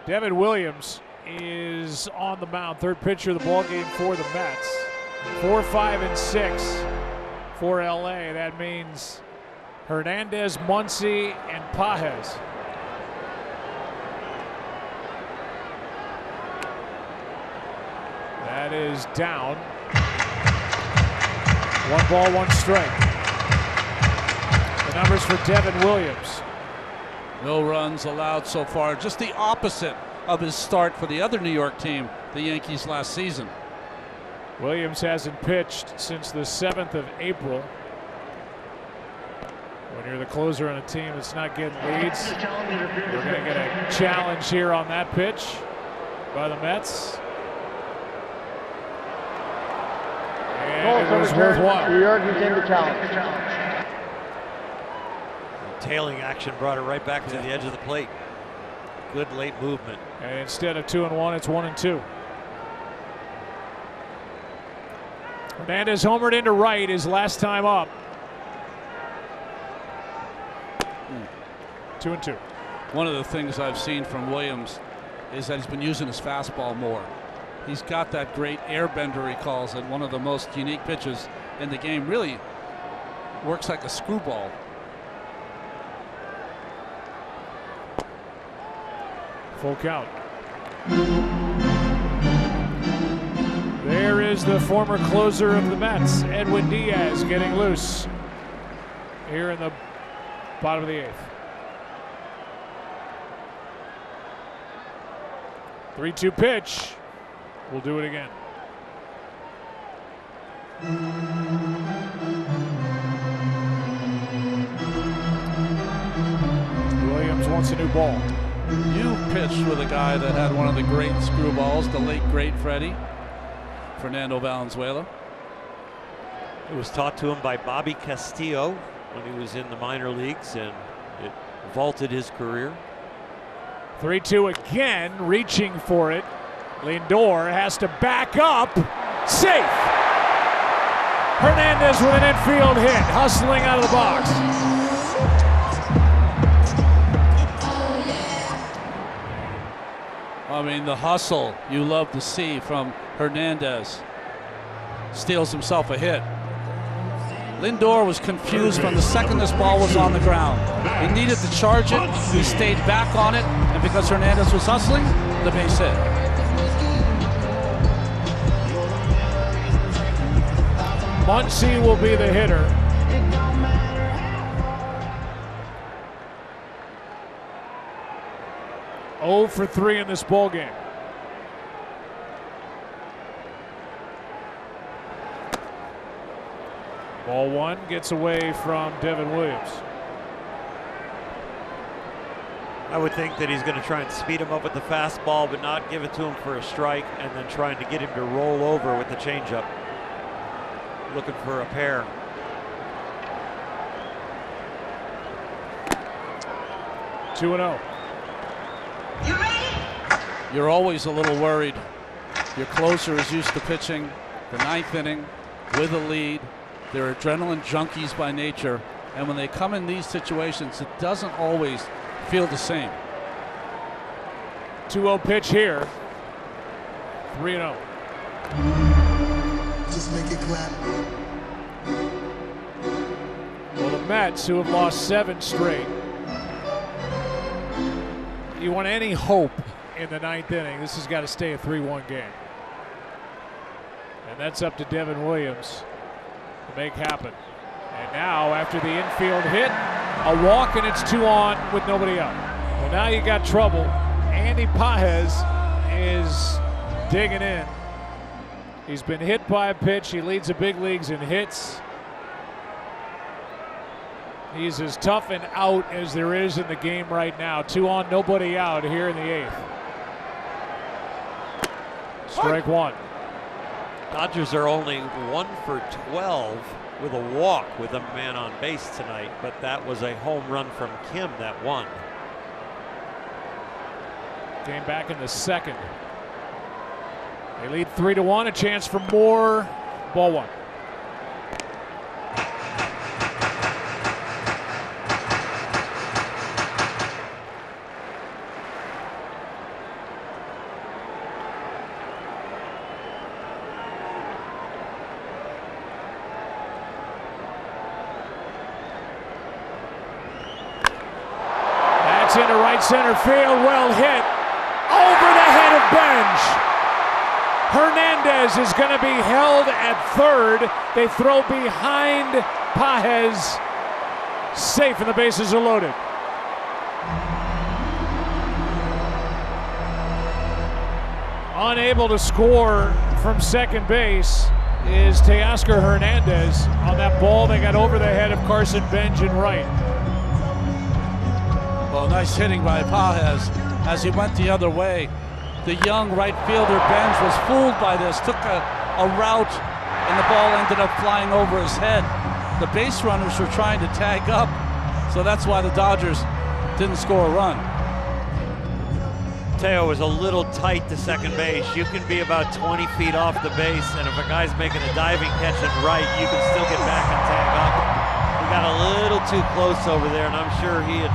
Devin Williams is on the mound, third pitcher of the ball game for the Mets. 4, 5, and 6 for LA. That means Hernandez, Muncy, and Pages. That is down. 1 ball, 1 strike. The numbers for Devin Williams. No runs allowed so far. Just the opposite of his start for the other New York team, the Yankees, last season. Williams hasn't pitched since the 7th of April. When you're the closer on a team that's not getting leads, we're going to get a challenge here on that pitch by the Mets. And it was worthwhile. New York retained the challenge. Tailing action brought it right back to the edge of the plate. Good late movement. And instead of 2-1, it's 1-2. Hernandez homered into right his last time up. 2-2. One of the things I've seen from Williams is that he's been using his fastball more. He's got that great airbender, he calls it, one of the most unique pitches in the game. Really works like a screwball. Full count. There is the former closer of the Mets, Edwin Diaz, getting loose here in the bottom of the 8th. 3-2 pitch. We'll do it again. Williams wants a new ball. You pitched with a guy that had one of the great screwballs, the late great Freddie, Fernando Valenzuela. It was taught to him by Bobby Castillo when he was in the minor leagues, and it vaulted his career. 3-2 again, reaching for it. Lindor has to back up. Safe. Hernandez with an infield hit, hustling out of the box. I mean, the hustle you love to see from Hernandez. Steals himself a hit. Lindor was confused from the second this ball was on the ground. He needed to charge it. He stayed back on it, and because Hernandez was hustling, the base hit. Muncy will be the hitter. Oh for 3 in this ball game. Ball 1 gets away from Devin Williams. I would think that he's going to try and speed him up with the fastball, but not give it to him for a strike, and then trying to get him to roll over with the changeup. Looking for a pair. Two 2-0. You're always a little worried. Your closer is used to pitching the 9th inning with a lead. They're adrenaline junkies by nature, and when they come in these situations, it doesn't always feel the same. 2-0 pitch here. 3-0. Just make it clap. Well, the Mets, who have lost 7 straight, you want any hope in the 9th inning, this has got to stay a 3-1 game. And that's up to Devin Williams to make happen. And now, after the infield hit, a walk, and it's 2 on with nobody out. Well, now you got trouble. Andy Pages is digging in. He's been hit by a pitch. He leads the big leagues in hits. He's as tough and out as there is in the game right now. 2 on, nobody out here in the 8th. Strike 1. Dodgers are only 1 for 12 with a walk with a man on base tonight, but that was a home run from Kim that won. Came back in the 2nd. They lead 3-1, a chance for more. Ball 1. into right center field. Well hit. Over the head of Benj. Hernandez is going to be held at third. They throw behind Pages. Safe and the bases are loaded. Unable to score from second base is Teoscar Hernandez on that ball that got over the head of Carson Benj in right. Well, nice hitting by Pages as he went the other way. The young right fielder Benj was fooled by this, took a route, and the ball ended up flying over his head. The base runners were trying to tag up, so that's why the Dodgers didn't score a run. Teo was a little tight to second base. You can be about 20 feet off the base, and if a guy's making a diving catch at right, you can still get back and tag up. He got a little too close over there, and I'm sure he and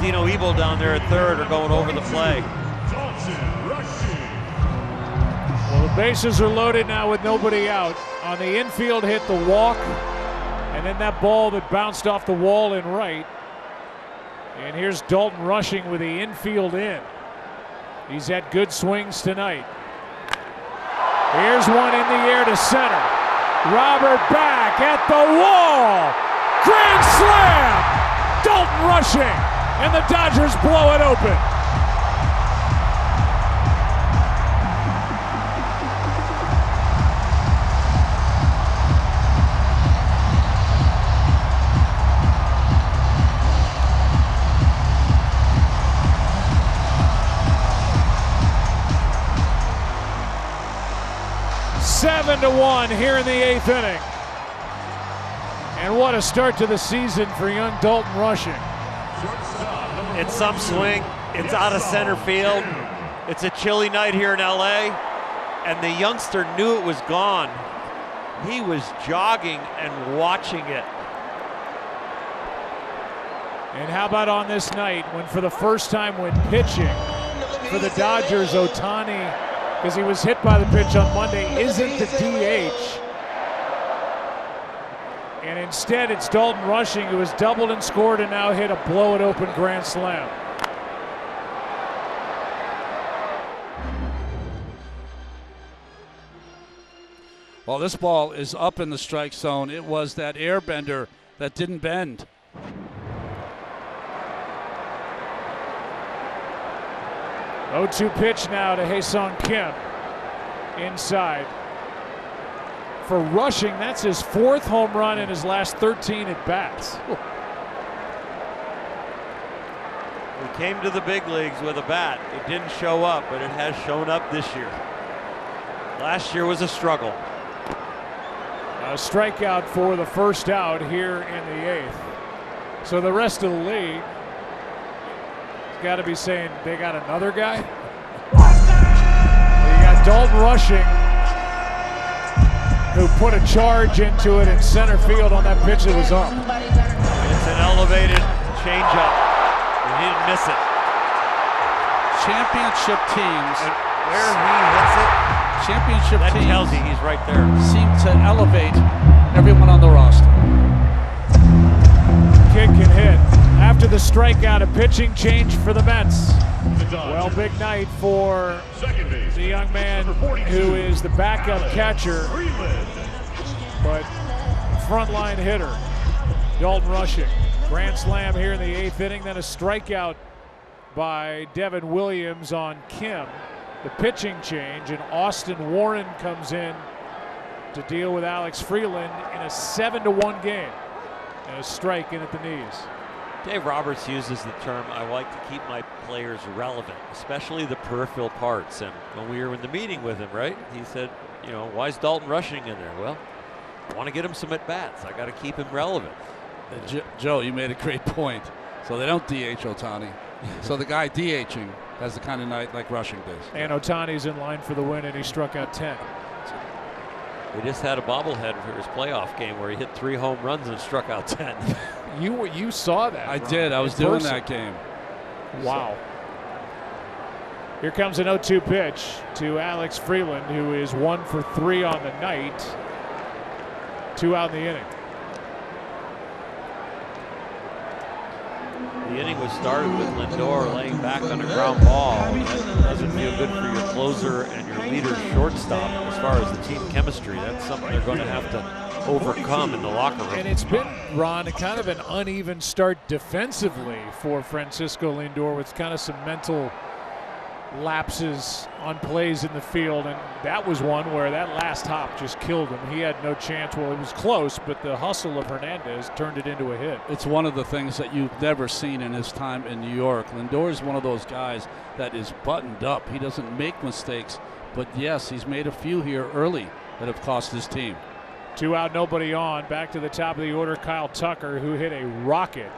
Dino Ebel down there at third are going over the play. Well, the bases are loaded now with nobody out. On the infield hit, the walk, and then that ball that bounced off the wall in right. And here's Dalton Rushing with the infield in. He's had good swings tonight. Here's one in the air to center. Robert back at the wall. Grand slam! Dalton Rushing, and the Dodgers blow it open. Seven to 1 here in the 8th inning. And what a start to the season for young Dalton Rushing. It's some swing. It's out of center field. It's a chilly night here in LA, and the youngster knew it was gone. He was jogging and watching it. And how about on this night when for the first time when pitching for the Dodgers, Ohtani, because he was hit by the pitch on Monday, isn't the DH. And instead it's Dalton Rushing, who has doubled and scored and now hit a blow it open grand slam. Well, this ball is up in the strike zone. It was that airbender that didn't bend. Oh, 2 pitch now to Hae-Sung Kim inside. For Rushing, that's his 4th home run in his last 13 at bats. He came to the big leagues with a bat. It didn't show up, but it has shown up this year. Last year was a struggle. A strikeout for the first out here in the 8th. So the rest of the league has got to be saying they got another guy. You got Dalton Rushing, who put a charge into it in center field on that pitch that was up. It's an elevated changeup, and he didn't miss it. Championship teams. And where he hits it, Championship that teams tells you he's right there. seem to elevate everyone on the roster. Kid can hit. After the strikeout, a pitching change for the Mets. Well, big night for the young man who is the backup catcher, but frontline hitter, Dalton Rushing. Grand slam here in the 8th inning, then a strikeout by Devin Williams on Kim. The pitching change, and Austin Warren comes in to deal with Alex Freeland in a 7-1 game. And a strike in at the knees. Dave Roberts uses the term, I like to keep my players relevant, especially the peripheral parts. And when we were in the meeting with him, right, he said, you know, why is Dalton Rushing in there? Well, I want to get him some at-bats. I got to keep him relevant. Joe, you made a great point. So they don't DH Ohtani. So the guy DHing has the kind of night like Rushing does. And Ohtani's in line for the win, and he struck out 10. We just had a bobblehead for his playoff game where he hit 3 home runs and struck out 10. You saw that. I did. I was doing that game. Wow. Here comes an 0-2 pitch to Alex Freeland, who is 1 for 3 on the night. 2 out in the inning. The inning was started with Lindor laying back on a ground ball. That doesn't feel good for your closer and your leader shortstop as far as the team chemistry. That's something they're going to have to overcome in the locker room. And it's been, Ron, kind of an uneven start defensively for Francisco Lindor with kind of some mental lapses on plays in the field, and that was one where that last hop just killed him. He had no chance. Well, it was close, but the hustle of Hernandez turned it into a hit. It's one of the things that you've never seen in his time in New York. Lindor is one of those guys that is buttoned up. He doesn't make mistakes, but yes, he's made a few here early that have cost his team. 2 out, nobody on. Back to the top of the order, Kyle Tucker, who hit a rocket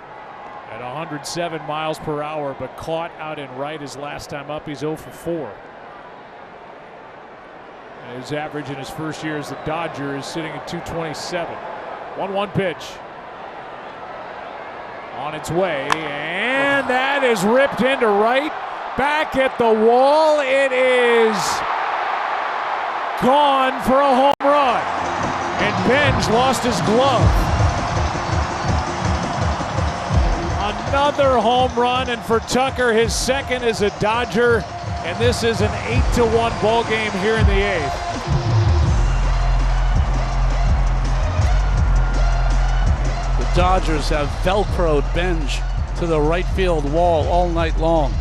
at 107 miles per hour, but caught out in right his last time up. He's 0 for 4. And his average in his first year as the Dodger is sitting at 227. 1-1 pitch. On its way, and that is ripped into right. Back at the wall. It is gone for a home run. And Benj lost his glove. Another home run, and for Tucker, his second as a Dodger, and this is an 8-1 ball game here in the 8th. The Dodgers have Velcroed Benj to the right field wall all night long.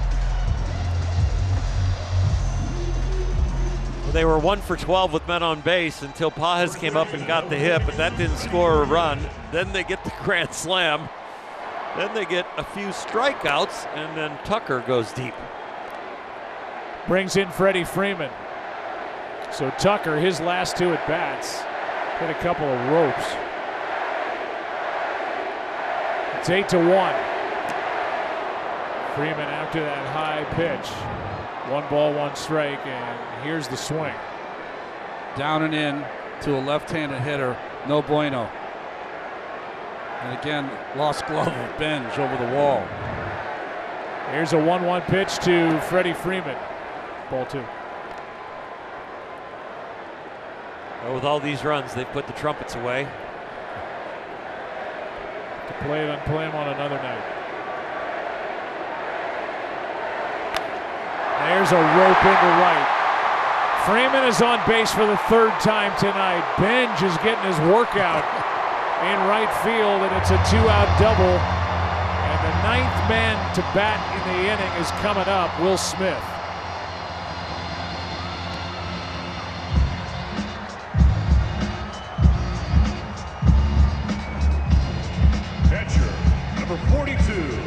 Well, they were 1 for 12 with men on base until Pages came up and got the hit, but that didn't score a run. Then they get the grand slam. Then they get a few strikeouts, and then Tucker goes deep. Brings in Freddie Freeman. So Tucker, his last 2 at bats, hit a couple of ropes. It's 8-1. Freeman after that high pitch. 1 ball, 1 strike, and here's the swing. Down and in to a left-handed hitter, no bueno. And again, lost glove of Benj over the wall. Here's a 1-1 pitch to Freddie Freeman. Ball 2. Well, with all these runs, they've put the trumpets away. To play it and play him on another night. There's a rope into right. Freeman is on base for the 3rd time tonight. Benj is getting his workout in right field, and it's a 2-out double. And the 9th man to bat in the inning is coming up, Will Smith. Catcher, number 42,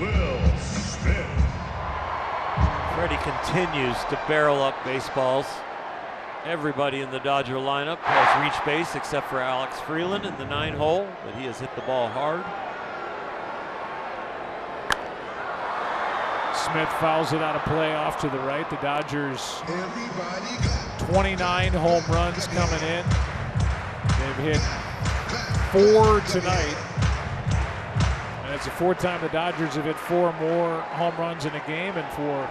Will Smith. Freddie continues to barrel up baseballs. Everybody in the Dodger lineup has reached base except for Alex Freeland in the 9-hole, but he has hit the ball hard. Smith fouls it out of play off to the right. The Dodgers 29 home runs coming in. They've hit 4 tonight. And it's the 4th time the Dodgers have hit 4 more home runs in a game. And for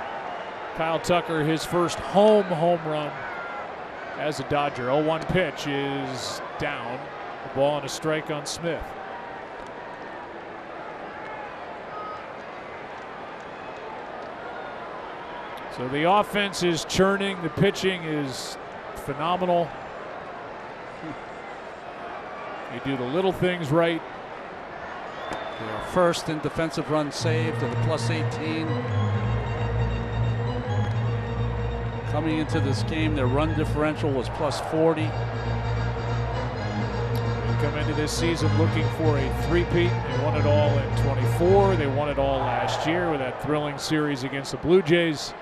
Kyle Tucker, his first home run as a Dodger. 0-1 pitch is down. The ball and a strike on Smith. So the offense is churning. The pitching is phenomenal. You do the little things right. They're first in defensive runs saved at a +18. Coming into this game, their run differential was +40. They come into this season looking for a three-peat. They won it all in 24. They won it all last year with that thrilling series against the Blue Jays.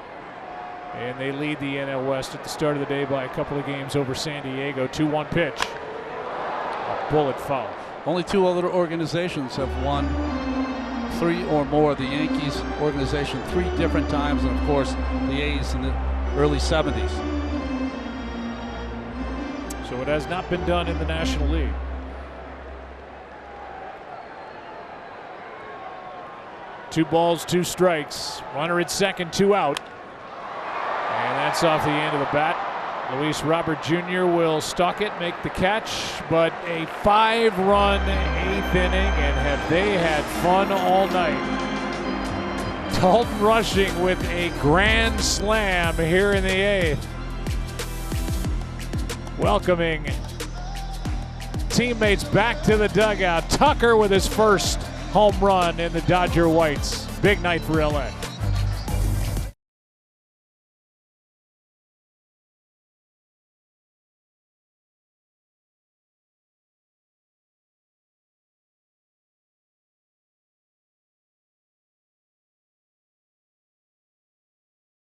And they lead the NL West at the start of the day by a couple of games over San Diego. 2-1 pitch. A bullet foul. Only 2 other organizations have won 3 or more. The Yankees organization 3 different times, and of course the A's in the early 70s. So it has not been done in the National League. Two balls, 2 strikes. Runner at second, 2 out. And that's off the end of the bat. Luis Robert Jr. will stalk it, make the catch, but a 5-run 8th inning, and have they had fun all night. Dalton Rushing with a grand slam here in the 8th. Welcoming teammates back to the dugout. Tucker with his first home run in the Dodger Whites. Big night for LA.